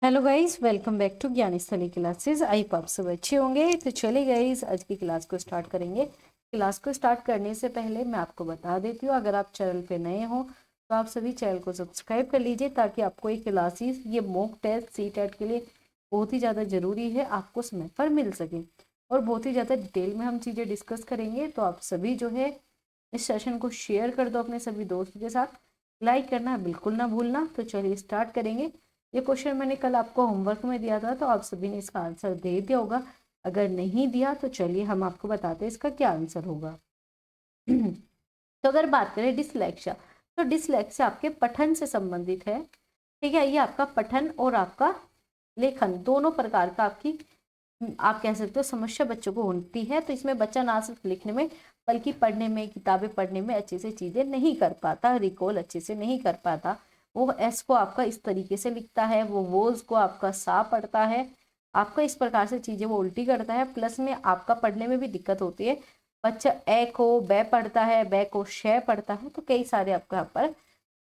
Hello guys, welcome back to Gyani Sthali classes. I hope आप सब अच्छे होंगे। तो चलिए गाइस, आज की क्लास को स्टार्ट करेंगे। क्लास को स्टार्ट करने से पहले मैं आपको बता देती हूँ, अगर आप चैनल पे नए हो तो आप सभी चैनल को सब्सक्राइब कर लीजिए, ताकि आपको ये क्लासेस, ये मॉक टेस्ट सीटेट के लिए बहुत ही ज़्यादा ज़रूरी है, आपको समय पर मिल सके और बहुत ही ज़्यादा डिटेल में हम चीज़ें डिस्कस करेंगे। तो आप सभी जो है इस सेशन को शेयर कर दो अपने सभी दोस्तों के साथ, लाइक करना बिल्कुल ना भूलना। तो चलिए स्टार्ट करेंगे। ये क्वेश्चन मैंने कल आपको होमवर्क में दिया था, तो आप सभी ने इसका आंसर दे दिया होगा। अगर नहीं दिया तो चलिए हम आपको बताते हैं इसका क्या आंसर होगा। तो अगर बात करें डिसलेक्सिया, तो डिसलेक्सिया आपके पठन से संबंधित है। ठीक है, ये आपका पठन और आपका लेखन दोनों प्रकार का आपकी आप कह सकते हो समस्या बच्चों को होती है। तो इसमें बच्चा ना सिर्फ लिखने में बल्कि पढ़ने में, किताबें पढ़ने में अच्छे से चीजें नहीं कर पाता, रिकॉल अच्छे से नहीं कर पाता। वो एस को आपका इस तरीके से लिखता है, वो वोज को आपका सा पढ़ता है, आपका इस प्रकार से चीजें वो उल्टी करता है। प्लस में आपका पढ़ने में भी दिक्कत होती है। बच्चा ए को बै पढ़ता है, बै को शे पढ़ता है। तो कई सारे आपको यहाँ पर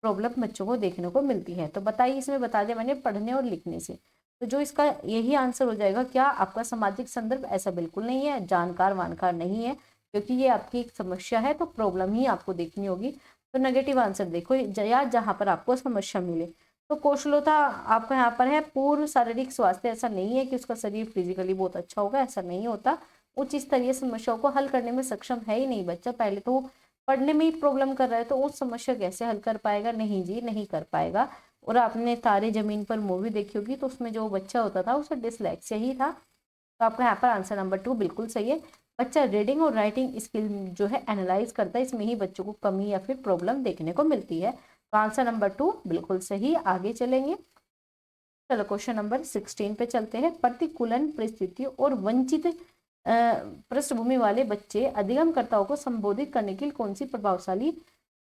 प्रॉब्लम बच्चों को देखने को मिलती है। तो बताइए, इसमें बता दिया मैंने पढ़ने और लिखने से। तो जो इसका यही आंसर हो जाएगा। क्या आपका सामाजिक संदर्भ? ऐसा बिल्कुल नहीं है, जानकार वानकार नहीं है, क्योंकि ये आपकी एक समस्या है, तो प्रॉब्लम ही आपको देखनी होगी। तो नेगेटिव आंसर देखो, या जहां पर आपको समस्या मिले। तो कौशलता आपका यहाँ पर है पूर्व शारीरिक स्वास्थ्य। ऐसा नहीं है कि उसका शरीर फिजिकली बहुत अच्छा होगा, ऐसा नहीं होता। उच्च स्तरीय समस्याओं को हल करने में सक्षम है ही नहीं बच्चा। पहले तो वो पढ़ने में ही प्रॉब्लम कर रहा है, तो उस समस्या कैसे हल कर पाएगा? नहीं जी, नहीं कर पाएगा। और आपने तारे जमीन पर मूवी देखी होगी, तो उसमें जो बच्चा होता था उसे डिसलेक्सिया ही था। तो आपका यहाँ पर आंसर नंबर 2 बिल्कुल सही है। बच्चा रीडिंग और राइटिंग स्किल जो है एनालाइज करता है, इसमें ही बच्चों को कमी या फिर प्रॉब्लम देखने को मिलती है। तो आंसर नंबर 2 बिल्कुल सही। आगे चलेंगे, चलो क्वेश्चन नंबर 16 पे चलते हैं। प्रतिकूलन परिस्थितियों और वंचित पृष्ठभूमि वाले बच्चे अधिगमकर्ताओं को संबोधित करने के लिए कौन सी प्रभावशाली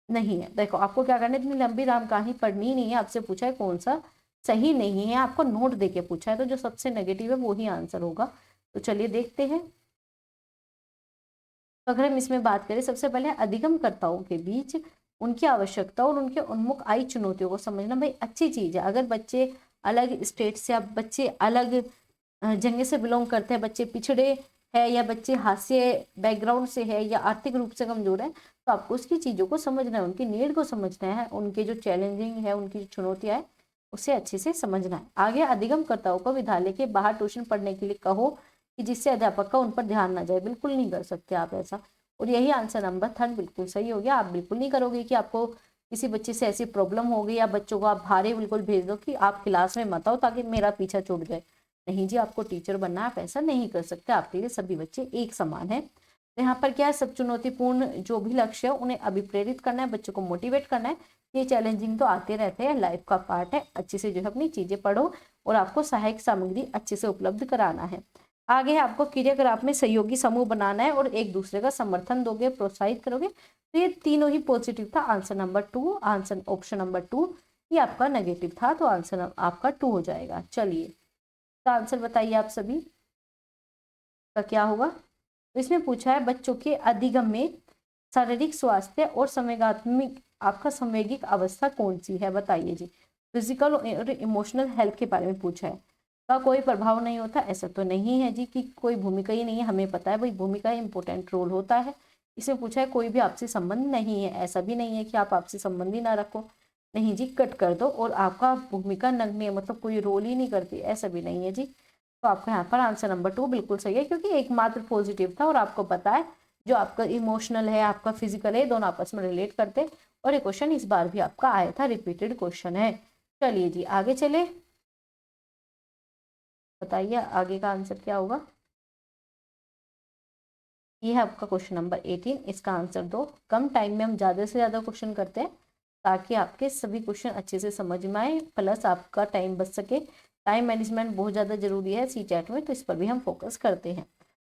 नहीं है? देखो, आपको क्या करना है, इतनी लंबी राम कहानी पढ़नी नहीं है। आपसे पूछा है कौन सा सही नहीं है, आपको नोट देके पूछा है, तो जो सबसे नेगेटिव है वो ही आंसर होगा। तो चलिए देखते हैं। तो अगर हम इसमें बात करें, सबसे पहले अधिगमकर्ताओं के बीच उनकी आवश्यकता और उनके उन्मुख आई चुनौतियों को समझना। भाई अच्छी चीज है, अगर बच्चे अलग स्टेट से, अब बच्चे अलग जगह से बिलोंग करते हैं, बच्चे पिछड़े है या बच्चे हास्य बैकग्राउंड से है या आर्थिक रूप से कमजोर है, तो आपको उसकी चीजों को समझना है, उनकी नीड को समझना है, उनके जो चैलेंजिंग है, उनकी जो चुनौतियां है, उसे अच्छे से समझना है। आगे, अधिगमकर्ताओं को विद्यालय के बाहर ट्यूशन पढ़ने के लिए कहो कि जिससे अध्यापक का उन पर ध्यान ना जाए। बिल्कुल नहीं कर सकते आप ऐसा। और यही आंसर नंबर 3 बिल्कुल सही हो गया। आप बिल्कुल नहीं करोगे कि आपको किसी बच्चे से ऐसी प्रॉब्लम हो गई या बच्चों को आप भारे बिल्कुल भेज दो कि आप क्लास में मत आओ ताकि मेरा पीछा छूट जाए। नहीं जी, आपको टीचर बनना है, आप ऐसा नहीं कर सकते। आपके लिए सभी बच्चे एक समान है। तो यहाँ पर क्या है, सब चुनौतीपूर्ण जो भी लक्ष्य है उन्हें अभिप्रेरित करना है, बच्चों को मोटिवेट करना है। ये चैलेंजिंग तो आते रहते हैं, लाइफ का पार्ट है। अच्छे से जो है अपनी चीजें पढ़ो और आपको सहायक सामग्री अच्छे से उपलब्ध कराना है। आगे है, आपको क्रियाकलाप में सहयोगी समूह बनाना है और एक दूसरे का समर्थन दोगे, प्रोत्साहित करोगे। तो ये तीनों ही पॉजिटिव था। Answer number 2, answer option number 2 ये आपका नेगेटिव था, तो आंसर आपका 2 हो जाएगा। चलिए, तो आंसर बताइए आप सभी का क्या होगा। तो इसमें पूछा है बच्चों के अधिगम में शारीरिक स्वास्थ्य और संवेगात्मक आपका संवेगिक अवस्था कौन सी है? बताइए जी। फिजिकल और इमोशनल हेल्थ के बारे में पूछा है। का कोई प्रभाव नहीं होता? ऐसा तो नहीं है जी कि कोई भूमिका ही नहीं है। हमें पता है भाई, भूमिका इंपॉर्टेंट रोल होता है। इसमें पूछा है कोई भी आपसी संबंध नहीं है। ऐसा भी नहीं है कि आप आपसी संबंध ही ना रखो। नहीं जी, कट कर दो। और आपका भूमिका नगण्य मतलब कोई रोल ही नहीं करती, ऐसा भी नहीं है जी। तो आपका यहाँ पर आंसर नंबर 2 बिल्कुल सही है, क्योंकि एकमात्र पॉजिटिव था। और आपको पता है जो आपका इमोशनल है, आपका फिजिकल है, दोनों आपस में रिलेट करते। और ये क्वेश्चन इस बार भी आपका आया था, रिपीटेड क्वेश्चन है। चलिए जी, आगे चले, बताइए आगे का आंसर क्या होगा। ये है आपका क्वेश्चन नंबर 18। इसका आंसर दो। कम टाइम में हम ज़्यादा से ज़्यादा क्वेश्चन करते हैं ताकि आपके सभी क्वेश्चन अच्छे से समझ में आए, प्लस आपका टाइम बच सके। टाइम मैनेजमेंट बहुत ज़्यादा जरूरी है सीटेट में, तो इस पर भी हम फोकस करते हैं।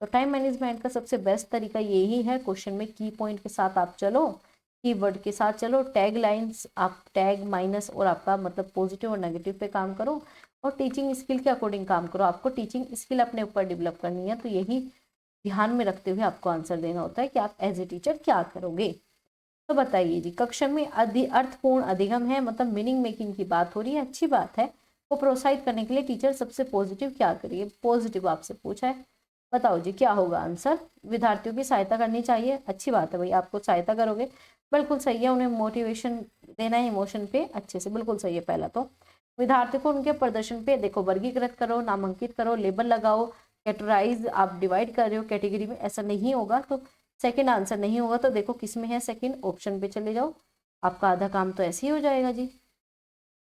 तो टाइम मैनेजमेंट का सबसे बेस्ट तरीका यही है, क्वेश्चन में की पॉइंट के साथ आप चलो, कीवर्ड के साथ चलो, टैग लाइन्स आप टैग माइनस और आपका मतलब पॉजिटिव और नेगेटिव पे काम करो, और टीचिंग स्किल के अकॉर्डिंग काम करो। आपको टीचिंग स्किल अपने ऊपर डेवलप करनी है, तो यही ध्यान में रखते हुए आपको आंसर देना होता है कि आप एज ए टीचर क्या करोगे। तो बताइए जी, कक्षा में अर्थपूर्ण अधिगम है, मतलब मीनिंग मेकिंग की बात हो रही है, अच्छी बात है। को प्रोत्साहित करने के लिए टीचर सबसे पॉजिटिव क्या करिए, पॉजिटिव आपसे पूछा है, बताओ जी क्या होगा आंसर। विद्यार्थियों की सहायता करनी चाहिए, अच्छी बात है भाई, आपको सहायता करोगे, बिल्कुल सही है। उन्हें मोटिवेशन देना है इमोशन पे, अच्छे से, बिल्कुल सही है पहला तो। विद्यार्थियों को उनके प्रदर्शन पे देखो वर्गीकृत करो, नामांकित करो, लेबल लगाओ, कैटेगराइज, आप डिवाइड कर रहे हो कैटेगरी में, ऐसा नहीं होगा तो सेकंड आंसर नहीं होगा। तो देखो किस में है, सेकंड ऑप्शन पे चले जाओ, आपका आधा काम तो ऐसे ही हो जाएगा जी।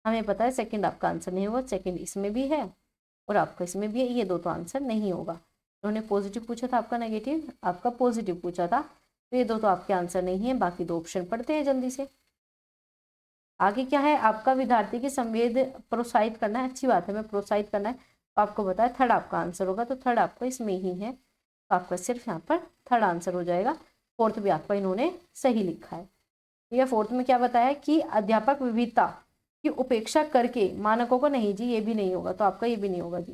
हमें पता है सेकंड आपका आंसर नहीं होगा, सेकंड इसमें भी है और आपका इसमें भी है, ये दो तो आंसर नहीं होगा। उन्होंने पॉजिटिव पूछा था, आपका नेगेटिव, आपका पॉजिटिव पूछा था, तो ये दो तो आपके आंसर नहीं है। बाकी दो ऑप्शन पढ़ते हैं जल्दी से। आगे क्या है आपका, विद्यार्थी की संवेद प्रोत्साहित करना है, अच्छी बात है, मैं प्रोत्साहित करना है, तो आपको बताया थर्ड आपका आंसर होगा, तो थर्ड आपका इसमें ही है, तो आपका सिर्फ यहाँ पर थर्ड आंसर हो जाएगा। फोर्थ भी आपका इन्होंने सही लिखा है। ठीक है, फोर्थ में क्या बताया कि अध्यापक विविधता की उपेक्षा करके मानकों को, नहीं जी ये भी नहीं होगा, तो आपका ये भी नहीं होगा जी।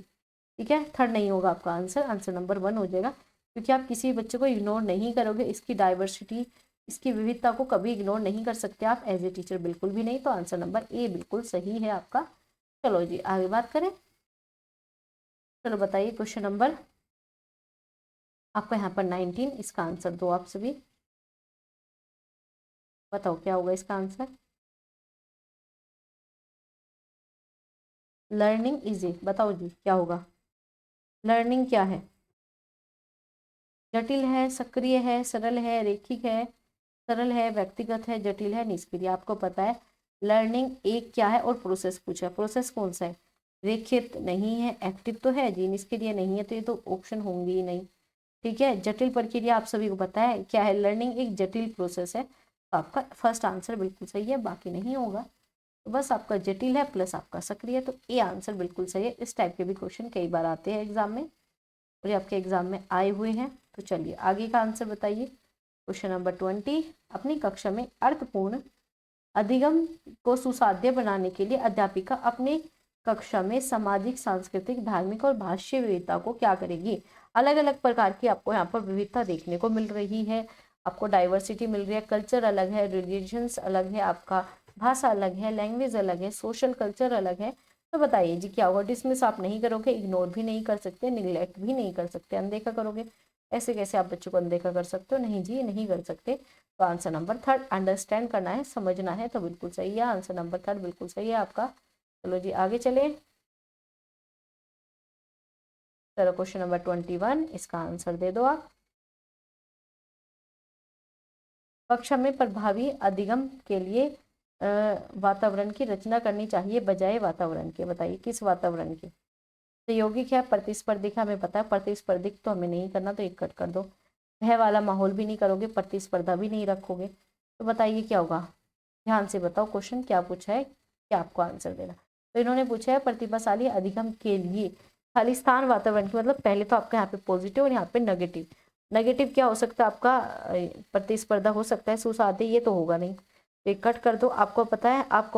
ठीक है, थर्ड नहीं होगा आपका आंसर, आंसर नंबर 1 हो जाएगा, क्योंकि आप किसी बच्चे को इग्नोर नहीं करोगे, इसकी डाइवर्सिटी, इसकी विविधता को कभी इग्नोर नहीं कर सकते आप एज ए टीचर, बिल्कुल भी नहीं। तो आंसर नंबर ए बिल्कुल सही है आपका। चलो जी आगे बात करें, चलो बताइए क्वेश्चन नंबर आपका यहाँ पर 19, इसका आंसर दो आप सभी, बताओ क्या होगा इसका आंसर। लर्निंग इजी, बताओ जी क्या होगा, लर्निंग क्या है, जटिल है, सक्रिय है, सरल है, रेखिक है, सरल है, व्यक्तिगत है, जटिल है, निष्क्रिय। आपको पता है लर्निंग एक क्या है और प्रोसेस पूछा है, प्रोसेस कौन सा है, रेखित नहीं है, एक्टिव तो है जी, निष्क्रिय नहीं है, तो ये तो ऑप्शन होंगे ही नहीं। ठीक है, जटिल प्रक्रिया आप सभी को पता है क्या है, लर्निंग एक जटिल प्रोसेस है, तो आपका फर्स्ट आंसर बिल्कुल सही है, बाकी नहीं होगा। तो बस आपका जटिल है प्लस आपका सक्रिय, तो ए आंसर बिल्कुल सही है। इस टाइप के भी क्वेश्चन कई बार आते हैं एग्जाम में, और ये आपके एग्जाम में आए हुए हैं। तो चलिए आगे का आंसर बताइए, क्वेश्चन नंबर 20, अपनी कक्षा में अर्थपूर्ण अधिगम को सुसाध्य बनाने के लिए अध्यापिका अपने कक्षा में सामाजिक, सांस्कृतिक, धार्मिक और भाषीय विविधता को क्या करेगी। अलग अलग प्रकार की आपको यहाँ पर विविधता देखने को मिल रही है, आपको डाइवर्सिटी मिल रही है, कल्चर अलग है, रिलीजन्स अलग है, आपका भाषा अलग है, लैंग्वेज अलग है, सोशल कल्चर अलग है। तो बताइए जी क्या होगा, डिसमिस आप नहीं करोगे, इग्नोर भी नहीं कर सकते, निगलेक्ट भी नहीं कर सकते, अनदेखा करोगे, ऐसे कैसे आप बच्चों को अनदेखा कर सकते हो, नहीं जी नहीं कर सकते। तो आंसर नंबर थर्ड, अंडरस्टैंड करना है, समझना है, तो बिल्कुल सही है, आंसर नंबर थर्ड बिल्कुल सही है आपका। चलो जी आगे चले, चलो क्वेश्चन नंबर 21, इसका आंसर दे दो आप। कक्षा में प्रभावी अधिगम के लिए वातावरण की रचना करनी चाहिए बजाय वातावरण के, बताइए किस वातावरण के। सहयोगिक है, प्रतिस्पर्धिक है, हमें पता है प्रतिस्पर्धिक तो हमें नहीं करना, तो एक कट कर दो। भय वाला माहौल भी नहीं करोगे, प्रतिस्पर्धा भी नहीं रखोगे, तो बताइए क्या होगा, ध्यान से बताओ क्वेश्चन क्या पूछा है, क्या आपको आंसर देना। तो इन्होंने पूछा है प्रतिभाशाली अधिगम के लिए खालिस्तान वातावरण की, मतलब पहले तो आपका यहाँ पे पॉजिटिव और यहाँ पे नेगेटिव। नेगेटिव क्या हो सकता है आपका, प्रतिस्पर्धा हो सकता है, सुसाध्य ये तो होगा नहीं, तो एक कट कर दो। आपको पता है आप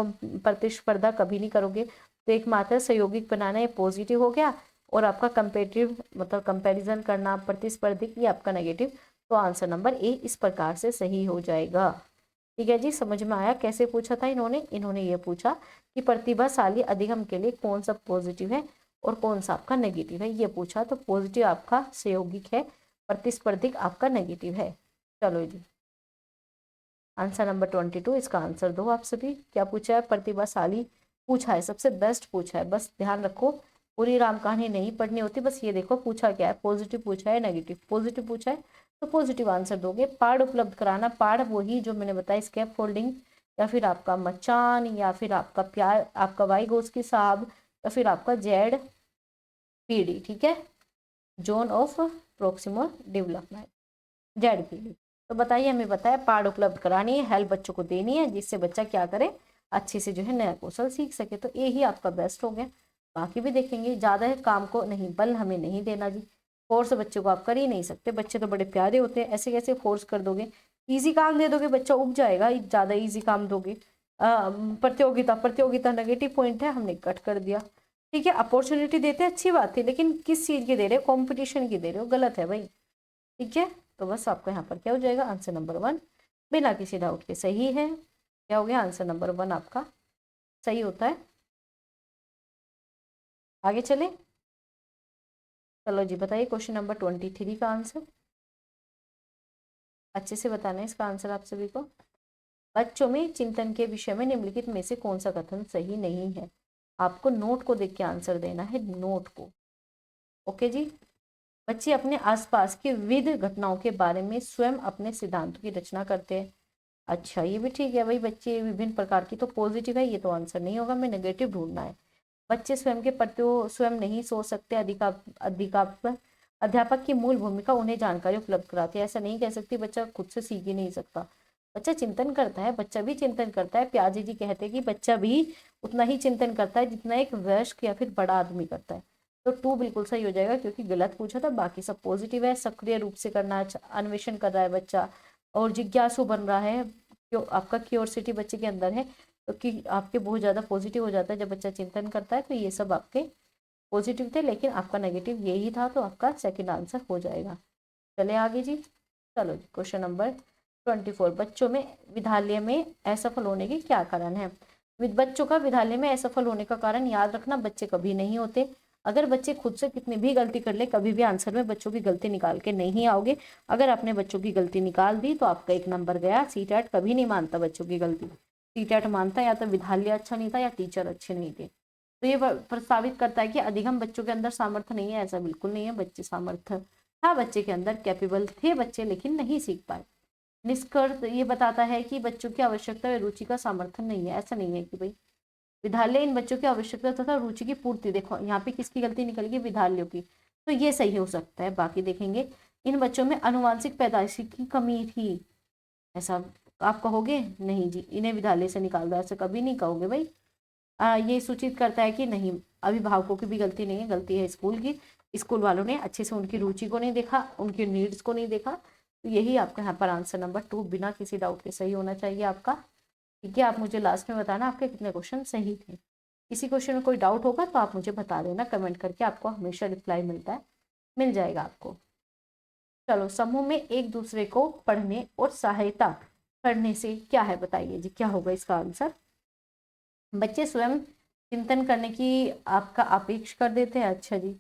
प्रतिस्पर्धा कभी नहीं करोगे, तो एक मात्र सहयोगिक बनाना ये पॉजिटिव हो गया, और आपका कंपेटिव मतलब कंपैरिजन करना, प्रतिस्पर्धी, ये आपका नेगेटिव। तो आंसर नंबर ए इस प्रकार से सही हो जाएगा। ठीक है जी, समझ में आया कैसे पूछा था इन्होंने ये पूछा कि प्रतिभाशाली अधिगम के लिए कौन सा पॉजिटिव है और कौन सा आपका नेगेटिव है, ये पूछा। तो पॉजिटिव आपका सहयोगिक है, प्रतिस्पर्धिक आपका नेगेटिव है। चलो जी आंसर नंबर 22, इसका आंसर दो आप सभी, क्या पूछा है, प्रतिभाशाली पूछा है, सबसे बेस्ट पूछा है, बस ध्यान रखो पूरी राम कहानी नहीं पढ़नी होती, बस ये देखो पूछा क्या है, पॉजिटिव पूछा है नेगेटिव, पॉजिटिव पूछा है तो पॉजिटिव आंसर दोगे। पाड़ उपलब्ध कराना, पाड़ वही जो मैंने बताया, स्कैप फोल्डिंग, या फिर आपका मचान, या फिर आपका प्यार, आपका वाई गोस की साहब, या फिर आपका जेड पीडी, ठीक है, zone of proximal development, Z PD. तो बताइए, हमें बताया पाठ उपलब्ध करानी है, हेल्प बच्चों को देनी है, जिससे बच्चा क्या करे, अच्छे से जो है नया कौशल सीख सके, तो ये ही आपका बेस्ट हो गया। बाकी भी देखेंगे, ज़्यादा काम को नहीं, बल हमें नहीं देना जी, फोर्स बच्चे को आप कर ही नहीं सकते, बच्चे तो बड़े प्यारे होते हैं, ऐसे कैसे फोर्स कर दोगे, ईजी काम दे दोगे बच्चा उग जाएगा, ज़्यादा ईजी काम दोगे। प्रतियोगिता, प्रतियोगिता नेगेटिव पॉइंट है, हमने कट कर दिया। ठीक है, अपॉर्चुनिटी देते अच्छी बात है, लेकिन किस चीज़ की दे रहे हो, कॉम्पिटिशन की दे रहे हो, गलत है भाई। ठीक है, तो बस आपका यहाँ पर क्या हो जाएगा, आंसर नंबर 1 बिना किसी डाउट के सही है। क्या हो गया, आंसर नंबर 1 आपका सही होता है। आगे चले, चलो जी बताइए क्वेश्चन नंबर 23 का आंसर। अच्छे से बताना है इसका आंसर आप सभी को। बच्चों में चिंतन के विषय में निम्नलिखित में से कौन सा कथन सही नहीं है। आपको नोट को देख के आंसर देना है, नोट को। ओके जी। बच्चे अपने आसपास के विविध घटनाओं के बारे में स्वयं अपने सिद्धांतों की रचना करते हैं। अच्छा, ये भी ठीक है भाई, बच्चे विभिन्न प्रकार की, तो पॉजिटिव है, ये तो आंसर नहीं होगा, हमें नेगेटिव ढूंढना है। बच्चे स्वयं के प्रति स्वयं नहीं सोच सकते, अध्यापक की मूल भूमिका उन्हें जानकारी उपलब्ध कराती है। ऐसा नहीं कह सकती बच्चा खुद से सीख ही नहीं सकता, बच्चा चिंतन करता है, बच्चा भी चिंतन करता है। प्याजी जी कहते हैं कि बच्चा भी उतना ही चिंतन करता है जितना एक वयस्क या फिर बड़ा आदमी करता है। तो 2 बिल्कुल सही हो जाएगा, क्योंकि गलत पूछा था, बाकी सब पॉजिटिव है। सक्रिय रूप से करना, अन्वेषण कर रहा है बच्चा, और जिज्ञासु बन रहा है, क्यों आपका क्यूरियोसिटी बच्चे के अंदर है, तो कि आपके बहुत ज़्यादा पॉजिटिव हो जाता है जब बच्चा चिंतन करता है। तो ये सब आपके पॉजिटिव थे, लेकिन आपका नेगेटिव यही था, तो आपका सेकंड आंसर हो जाएगा। चले आगे जी। चलो जी, क्वेश्चन नंबर 24। बच्चों में विद्यालय में असफल होने के क्या कारण है। बच्चों का विद्यालय में असफल होने का कारण, याद रखना, बच्चे कभी नहीं होते। अगर बच्चे खुद से कितनी भी गलती कर ले, कभी भी आंसर में बच्चों की गलती निकाल के नहीं आओगे। अगर आपने बच्चों की गलती निकाल दी तो आपका 1 नंबर गया। सीटेट कभी नहीं मानता बच्चों की गलती, सीटेट मानता या तो विद्यालय अच्छा नहीं था या टीचर अच्छे नहीं थे। तो ये प्रस्तावित करता है कि अधिगम बच्चों के अंदर सामर्थ्य नहीं है। ऐसा बिल्कुल नहीं है, बच्चे सामर्थ्य था बच्चे के अंदर, कैपेबल थे बच्चे, लेकिन नहीं सीख पाए। निष्कर्ष ये बताता है कि बच्चों की आवश्यकता व रुचि का समर्थन नहीं है। ऐसा नहीं है कि भाई विद्यालय इन बच्चों की आवश्यकता तथा रुचि की पूर्ति, देखो यहाँ पे किसकी गलती निकल गई, विद्यालयों की, तो ये सही हो सकता है। बाकी देखेंगे, इन बच्चों में अनुवांशिक पैदाइशी की कमी थी, ऐसा आप कहोगे नहीं जी, इन्हें विद्यालय से निकाल दो, ऐसा कभी नहीं कहोगे भाई। ये सूचित करता है कि नहीं, अभिभावकों की भी गलती नहीं है, गलती है स्कूल की। स्कूल वालों ने अच्छे से उनकी रुचि को नहीं देखा, उनकी नीड्स को नहीं देखा। तो यही आपका यहाँ पर आंसर नंबर 2 बिना किसी डाउट के सही होना चाहिए आपका। ठीक है, आप मुझे लास्ट में बताना आपके कितने क्वेश्चन सही थे। किसी क्वेश्चन में कोई डाउट होगा तो आप मुझे बता देना कमेंट करके, आपको हमेशा रिप्लाई मिल जाएगा आपको। चलो, समूह में एक दूसरे को पढ़ने और सहायता करने से क्या है, बताइए जी क्या होगा इसका आंसर। बच्चे स्वयं चिंतन करने की आपका अपेक्षा कर देते हैं। अच्छा जी,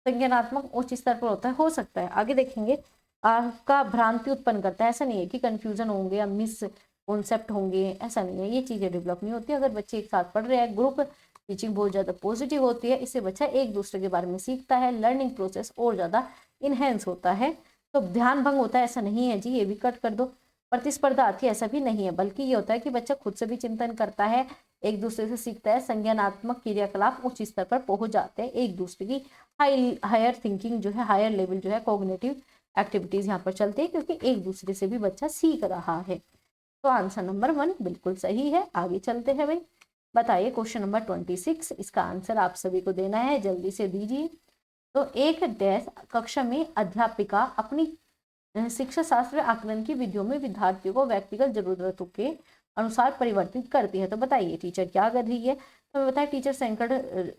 संज्ञानात्मक उच्च स्तर पर होता है, हो सकता है। आगे देखेंगे, आपका भ्रांति उत्पन्न करता है। ऐसा नहीं है कि कंफ्यूजन होंगे या मिस कॉन्सेप्ट होंगे, ऐसा नहीं है, ये चीजें डेवलप नहीं होती। अगर बच्चे एक साथ पढ़ रहे हैं, ग्रुप टीचिंग बहुत ज्यादा पॉजिटिव होती है, इससे बच्चा एक दूसरे के बारे में सीखता है, लर्निंग प्रोसेस और ज्यादा इनहेंस होता है। तो ध्यान भंग होता है, ऐसा नहीं है जी, ये भी कट कर दो। प्रतिस्पर्धा आती है, ऐसा भी नहीं है, बल्कि ये होता है कि बच्चा खुद से भी चिंतन करता है, एक दूसरे से सीखता है, संज्ञानात्मक क्रियाकलाप उच्च स्तर पर पहुंच जाते हैं, एक दूसरे की हायर थिंकिंग जो है, हायर लेवल जो है, कॉग्निटिव एक्टिविटीज यहाँ पर चलती है, क्योंकि एक दूसरे से भी बच्चा सीख रहा है। तो आंसर नंबर 1 बिल्कुल सही है। आगे चलते हैं भाई, बताइए क्वेश्चन नंबर 26, इसका आंसर आप सभी को देना है, जल्दी से दीजिए। तो एक डैश कक्षा में अध्यापिका अपनी शिक्षा शास्त्र आकलन की विधियों में विद्यार्थियों को व्यक्तिगत जरूरतों के अनुसार परिवर्तित करती है। तो बताइए टीचर क्या कर रही है। तो मैं बताया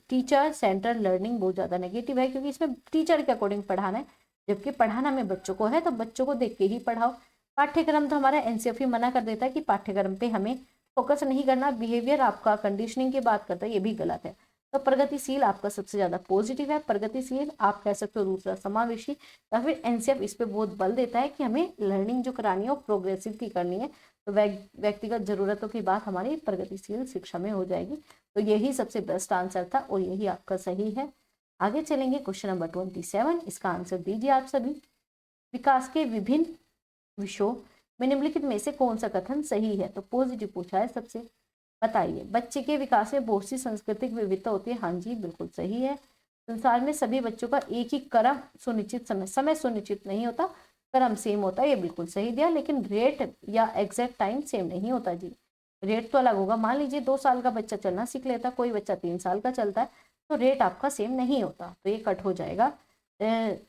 टीचर सेंटर लर्निंग बहुत ज्यादा नेगेटिव है, क्योंकि इसमें टीचर के अकॉर्डिंग पढ़ाना है, जबकि पढ़ाना में बच्चों को है, तो बच्चों को देख के ही पढ़ाओ। पाठ्यक्रम तो हमारा एनसीईआरटी मना कर देता है कि पाठ्यक्रम पे हमें फोकस नहीं करना, बिहेवियर आपका कंडीशनिंग की बात करता है, ये भी गलत है। तो प्रगतिशील आपका सबसे ज्यादा पॉजिटिव है, प्रगतिशील आप कह सकते हो, दूसरा समावेशी, या फिर एनसीएफ इस पे बहुत बल देता है कि हमें लर्निंग जो करानी है वो प्रोग्रेसिव की करनी है। तो व्यक्तिगत जरूरतों की बात हमारी प्रगतिशील शिक्षा में हो जाएगी। तो यही सबसे बेस्ट आंसर था और यही आपका सही है। आगे चलेंगे, क्वेश्चन नंबर 27, इसका आंसर दीजिए आप सभी। विकास के विभिन्न विषयों में निम्नलिखित में से कौन सा कथन सही है। तो पॉजिटिव पूछा है सबसे, बताइए। बच्चे के विकास में बहुत सी सांस्कृतिक विविधता होती है। हाँ जी, बिल्कुल सही है। संसार में सभी बच्चों का एक ही क्रम सुनिश्चित समय सुनिश्चित नहीं होता, क्रम सेम होता है, ये बिल्कुल सही दिया। लेकिन रेट या एग्जैक्ट टाइम सेम नहीं होता जी, रेट तो अलग होगा। मान लीजिए 2 साल का बच्चा चलना सीख लेता, कोई बच्चा 3 साल का चलता है, तो रेट आपका सेम नहीं होता, तो ये कट हो जाएगा।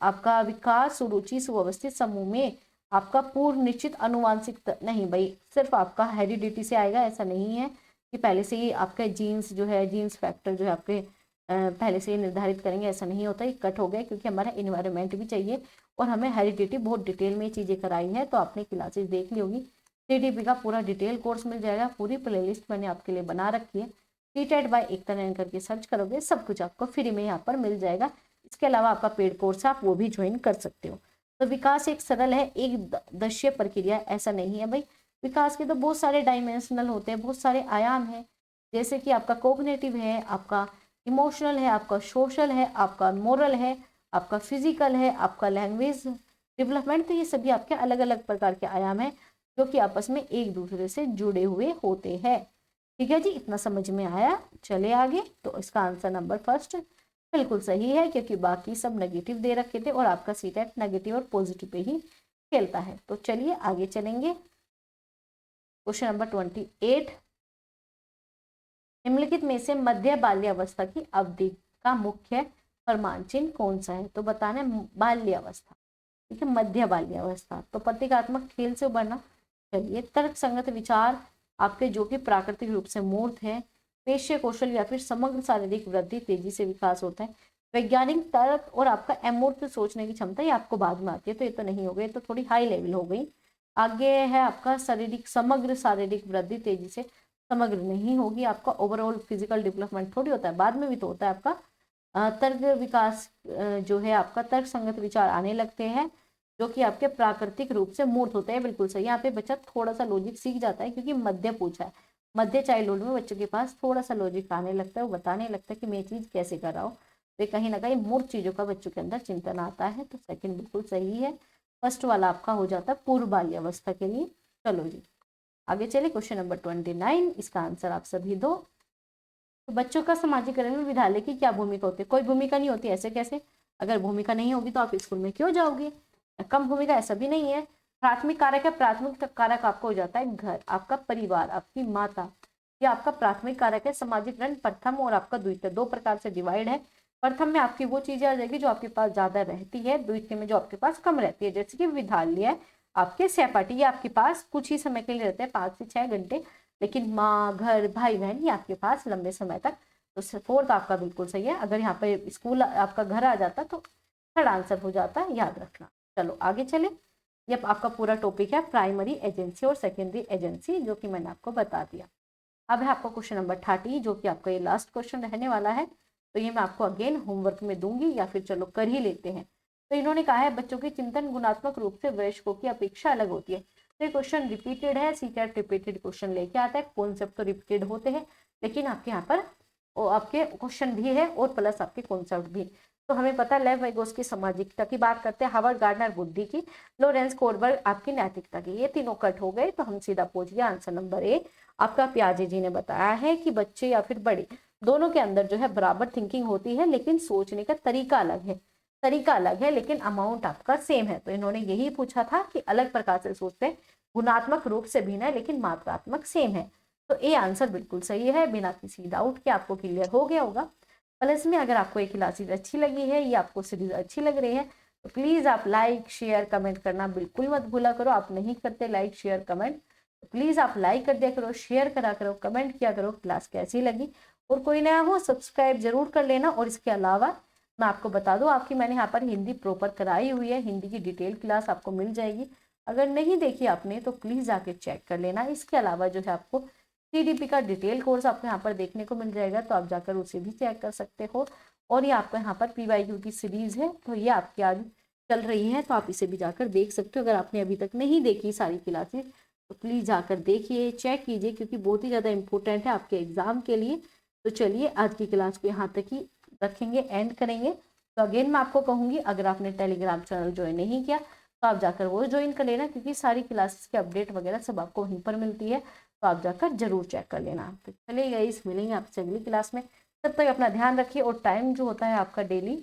आपका विकास सुरुचि सुव्यवस्थित समूह में आपका पूर्व निश्चित अनुवांशिक नहीं भाई, सिर्फ आपका हेरिडिटी से आएगा, ऐसा नहीं है कि पहले से ही आपके जीन्स जो है, जीन्स फैक्टर जो है आपके पहले से ही निर्धारित करेंगे, ऐसा नहीं होता। ये कट हो गया क्योंकि हमारा इन्वायरमेंट भी चाहिए और हमें हेरिडिटी बहुत डिटेल में चीज़ें कराई हैं, तो आपने क्लासेस देख ली होगी। CDP का पूरा डिटेल कोर्स मिल जाएगा, पूरी प्लेलिस्ट मैंने आपके लिए बना रखी है, सीटेट बाय एकता नयन करके सर्च करोगे, सब कुछ आपको फ्री में यहाँ पर मिल जाएगा। इसके अलावा आपका पेड कोर्स आप वो भी ज्वाइन कर सकते हो। तो विकास एक सरल है, एक दृश्य प्रक्रिया ऐसा नहीं है भाई। विकास के तो बहुत सारे डायमेंशनल होते हैं, बहुत सारे आयाम हैं, जैसे कि आपका कोग्निटिव है, आपका इमोशनल है, आपका सोशल है, आपका मोरल है, आपका फिजिकल है, आपका लैंग्वेज डेवलपमेंट। तो ये सभी आपके अलग अलग प्रकार के आयाम हैं जो कि आपस में एक दूसरे से जुड़े हुए होते हैं। ठीक है जी, इतना समझ में आया। चले आगे। तो इसका आंसर नंबर फर्स्ट बिल्कुल सही है, क्योंकि बाकी सब नेगेटिव दे रखे थे और आपका सीटेट नेगेटिव और पॉजिटिव पे ही खेलता है। तो चलिए आगे चलेंगे। क्वेश्चन नंबर 28, निम्नलिखित में से मध्य बाल्यावस्था की अवधि का मुख्य प्रमाण चिन्ह कौन सा है? तो बताना है बाल्यावस्था, ठीक है, मध्य बाल्यावस्था। तो प्रतीकात्मक खेल से उबरना। चलिए, तर्क संगत विचार आपके जो कि प्राकृतिक रूप से मूर्त है, पेशीय कौशल या फिर समग्र शारीरिक वृद्धि, तेजी से विकास होता है, वैज्ञानिक तर्क और आपका अमूर्त सोचने की क्षमता, ये आपको बाद में आती है, तो ये तो नहीं हो गई, तो थोड़ी हाई लेवल हो गई। आगे है आपका शारीरिक, समग्र शारीरिक वृद्धि, तेजी से, समग्र नहीं होगी। आपका ओवरऑल फिजिकल डेवलपमेंट थोड़ी होता है, बाद में भी तो होता है आपका। तर्क विकास जो है आपका तर्क संगत विचार आने लगते हैं जो कि आपके प्राकृतिक रूप से मूर्त होते हैं। बिल्कुल सही। यहाँ पे बच्चा थोड़ा सा लॉजिक सीख जाता है, क्योंकि मध्य पूछा है। मध्य चाइल्डहुड में बच्चों के पास थोड़ा सा लॉजिक आने लगता है, वो बताने लगता है कि मैं ये चीज कैसे कर रहा हूँ। तो कहीं ना कहीं मूर्त चीजों का बच्चों के अंदर चिंतन आता है। तो सेकंड बिल्कुल सही है। फर्स्ट वाला आपका हो जाता है पूर्व बाल्यावस्था के लिए। चलो जी आगे चले। क्वेश्चन नंबर 29, इसका आंसर आप सभी दो। तो बच्चों का समाजीकरण में विद्यालय की क्या भूमिका होती है? कोई भूमिका नहीं होती। ऐसे कैसे? अगर भूमिका नहीं होगी तो आप स्कूल में क्यों जाओगे? कम भूमिका ऐसा भी नहीं है। प्राथमिक कारक है, प्राथमिक कारक आपको हो जाता है घर, आपका परिवार, आपकी माता, ये आपका प्राथमिक कारक है। सामाजिकरण प्रथम और आपका द्वितीय, दो प्रकार से डिवाइड है। प्रथम में आपकी वो चीजें आ जाएगी जो आपके पास ज्यादा रहती है, द्वितीय में जो आपके पास कम रहती है, जैसे कि विद्यालय, आपके सहपाठी, ये आपके पास कुछ ही समय के लिए रहते हैं, 5 से 6 घंटे। लेकिन माँ, घर, भाई बहन, ये आपके पास लंबे समय तक। तो फोर्थ आपका बिल्कुल सही है। अगर यहाँ पे स्कूल आपका घर आ जाता तो थर्ड आंसर हो जाता है, याद रखना। चलो आगे चले। ये आपका पूरा टॉपिक है प्राइमरी एजेंसी और सेकेंडरी एजेंसी, जो कि मैंने आपको बता दिया। अब है आपका क्वेश्चन नंबर 30, जो कि आपका ये लास्ट क्वेश्चन रहने वाला है। तो ये मैं आपको अगेन होमवर्क में दूंगी, या फिर चलो कर ही लेते हैं। तो इन्होंने कहा है बच्चों की चिंतन गुणात्मक रूप से वयस्कों की अपेक्षा अलग होती है। तो ये क्वेश्चन रिपीटेड है, सीटेट रिपीटेड क्वेश्चन लेके आता है। कॉन्सेप्ट तो रिपीटेड होते हैं, लेकिन आपके यहाँ पर आपके क्वेश्चन भी है और प्लस आपके कॉन्सेप्ट भी। तो हमें पता है लेव वाइगोत्स्की सामाजिकता की बात करते हैं, हावर्ड गार्डनर बुद्धि की, लोरेंस कोरबर्ग आपकी नैतिकता की। ये तीनों कट हो गए, तो हम सीधा पहुंच गए आंसर नंबर ए। आपका प्याजे जी ने बताया है कि बच्चे या फिर बड़े दोनों के अंदर जो है बराबर थिंकिंग होती है, लेकिन सोचने का तरीका अलग है। तरीका अलग है लेकिन अमाउंट आपका सेम है। तो इन्होंने यही पूछा था कि अलग प्रकार से सोचते हैं, गुणात्मक रूप से भिन्न है लेकिन मात्रात्मक सेम है। तो ए आंसर बिल्कुल सही है, बिना किसी डाउट के आपको क्लियर हो गया होगा। प्लस में अगर आपको ये क्लासेस अच्छी लगी है या आपको सीरीज अच्छी लग रही है तो प्लीज आप लाइक शेयर कमेंट करना बिल्कुल मत भूला करो। आप नहीं करते लाइक शेयर कमेंट, तो प्लीज आप लाइक कर दिया करो, शेयर करा करो, कमेंट किया करो क्लास कैसी लगी। और कोई नया हो सब्सक्राइब जरूर कर लेना। और इसके अलावा मैं आपको बता दूं, आपकी मैंने यहाँ पर हिंदी प्रॉपर कराई हुई है, हिंदी की डिटेल क्लास आपको मिल जाएगी। अगर नहीं देखी आपने तो प्लीज जाके चेक कर लेना। इसके अलावा जो है आपको CDP का डिटेल कोर्स आपको यहाँ पर देखने को मिल जाएगा, तो आप जाकर उसे भी चेक कर सकते हो। और ये आपको यहाँ पर PYQ की सीरीज है, तो ये आपकी आज चल रही है, तो आप इसे भी जाकर देख सकते हो। अगर आपने अभी तक नहीं देखी सारी क्लासेस तो प्लीज जाकर देखिए, चेक कीजिए, क्योंकि बहुत ही ज़्यादा इंपॉर्टेंट है आपके एग्जाम के लिए। तो चलिए आज की क्लास को यहाँ तक ही रखेंगे, एंड करेंगे। तो अगेन मैं आपको कहूँगी, अगर आपने टेलीग्राम चैनल ज्वाइन नहीं किया तो आप जाकर वो ज्वाइन कर लेना, क्योंकि सारी क्लासेस की अपडेट वगैरह सब आपको वहीं पर मिलती है। तो आप जाकर जरूर चेक कर लेना। तो चलिए गाइस, मिलेंगे आपसे अगली क्लास में। तब तक अपना ध्यान रखिए। और टाइम जो होता है आपका डेली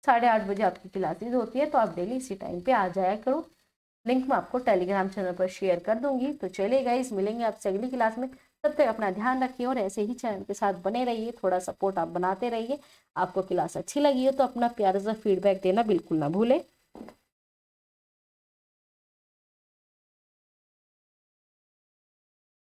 8:30 बजे आपकी क्लासेज होती है, तो आप डेली इसी टाइम पे आ जाया करो। लिंक मैं आपको टेलीग्राम चैनल पर शेयर कर दूंगी। तो चलिए गाइस, मिलेंगे आपसे अगली क्लास में। तब तक अपना ध्यान रखिए और ऐसे ही चैनल के साथ बने रहिए, थोड़ा सपोर्ट आप बनाते रहिए। आपको क्लास अच्छी लगी हो तो अपना प्यारा सा फीडबैक देना बिल्कुल ना भूले।